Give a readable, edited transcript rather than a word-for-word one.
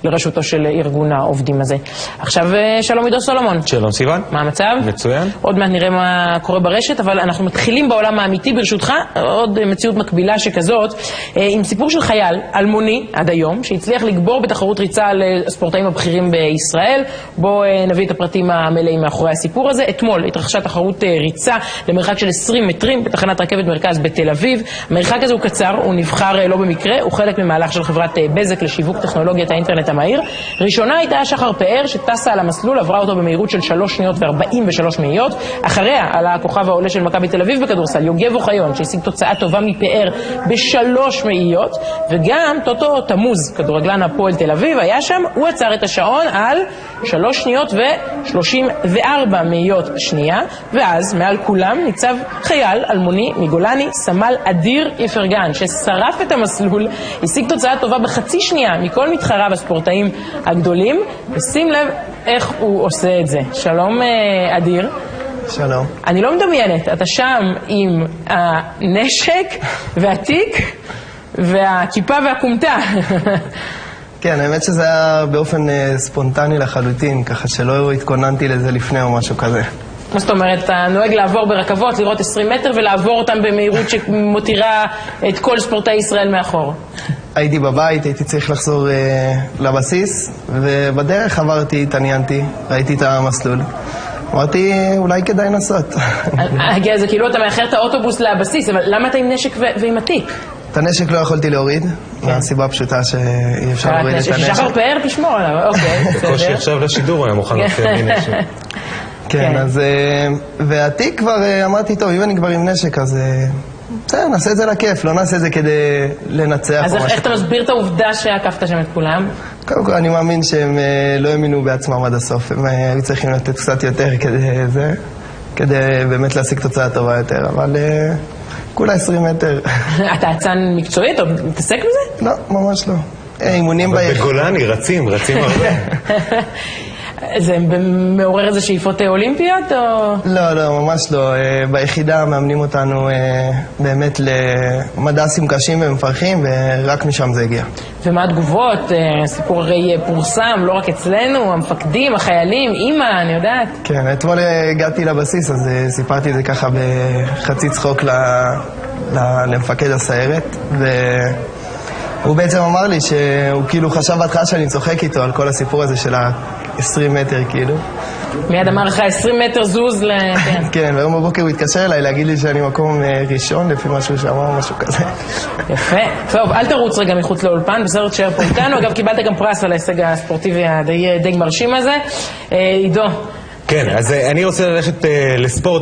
לרשותו של ארגון העובדים הזה. עכשיו שלום עידו סולומון. שלום סיוון. מה המצב? מצוין. עוד מעט נראה מה קורה ברשת, אבל אנחנו מתחילים בעולם האמיתי ברשותך, עוד מציאות מקבילה שכזאת, עם סיפור של חייל אלמוני עד היום, שהצליח לגבור בתחרות ריצה לספורטאים הבכירים בישראל. בואו נביא את הפרטים המלאים מאחורי הסיפור הזה. אתמול התרחשה תחרות ריצה למרחק של 20 מטרים בתחנת רכבת מרכז בתל אביב. המרחק הזה הוא קצר, הוא נבחר לא במקרה, הוא חלק ממהלך של חברת בזק לשיווק טכנולוגיית האינטרנט המהיר. ראשונה הייתה שחר פאר שטסה על המסלול, עברה אותו במהירות של 3 שניות ו43 מאיות. אחריה על הכוכב העולה של מכבי תל אביב בכדורסל, יוגב אוחיון, שהשיג תוצאה טובה מפאר ב3 מאיות, וגם טוטו תמוז, כדורגלן הפועל תל אביב, היה שם, הוא עצר את השעון על 3 שניות ו34 מאיות שנייה, ואז מעל כולם ניצב חייל אלמוני מגולני, סמל אדיר איפרגן, ששרף את המסלול, השיג תוצאה טובה בחצי שנייה מכל מתחריו הספורטאים הגדולים, ושים לב איך הוא עושה את זה. שלום אדיר. שלום. אני לא מדמיינת, אתה שם עם הנשק והתיק והכיפה והקומטה. כן, האמת שזה היה באופן ספונטני לחלוטין, ככה שלא התכוננתי לזה לפני או משהו כזה. מה זאת אומרת, אתה נוהג לעבור ברכבות, לראות 20 מטר ולעבור אותם במהירות שמותירה את כל ספורטאי ישראל מאחור? הייתי בבית, הייתי צריך לחזור לבסיס, ובדרך עברתי, התעניינתי, ראיתי את המסלול. אמרתי, אולי כדאי לנסות. זה כאילו אתה מאחר את האוטובוס לבסיס, אבל למה אתה עם נשק ועם התיק? את הנשק לא יכולתי להוריד, מהסיבה הפשוטה שאי אפשר להוריד את הנשק. שחר פאר תשמור עליו, אוקיי. בקושי עכשיו לשידור היה מוכן להופיע מנשק. כן, אז... והתיק כבר אמרתי, טוב, אם אני כבר עם נשק, אז... בסדר, נעשה את זה לכיף, לא נעשה את זה כדי לנצח. אז איך אתה מסביר את העובדה שעקפת שם את כולם? קודם כל, אני מאמין שהם לא האמינו בעצמם עד הסוף. הם היו צריכים לתת קצת יותר כדי באמת להשיג תוצאה טובה יותר, אבל כולה 20 מטר. אתה אצן מקצועי? אתה מתעסק בזה? לא, ממש לא. אימונים ביחד. בגולני רצים הרבה. זה מעורר איזה שאיפות אולימפיות או...? לא, ממש לא. ביחידה מאמנים אותנו באמת למדסים קשים ומפרכים, ורק משם זה הגיע. ומה התגובות? הסיפור הרי פורסם, לא רק אצלנו, המפקדים, החיילים, אמא, אני יודעת. כן, אתמול הגעתי לבסיס, אז סיפרתי את זה ככה בחצי צחוק למפקד הסיירת, והוא בעצם אמר לי שהוא כאילו חשב בהתחלה שאני צוחק איתו על כל הסיפור הזה של 20 מטר כאילו. מיד אמר לך 20 מטר זוז כן, והיום בבוקר הוא התקשר אליי להגיד לי שאני מקום ראשון לפי משהו שאמר, משהו כזה. יפה. טוב, אל תרוץ רגע מחוץ לאולפן, בסדר תשאר פה איתנו. אגב, קיבלת גם פרס על ההישג הספורטיבי הדי מרשים הזה. עידו. כן, אז אני רוצה ללכת לספורט.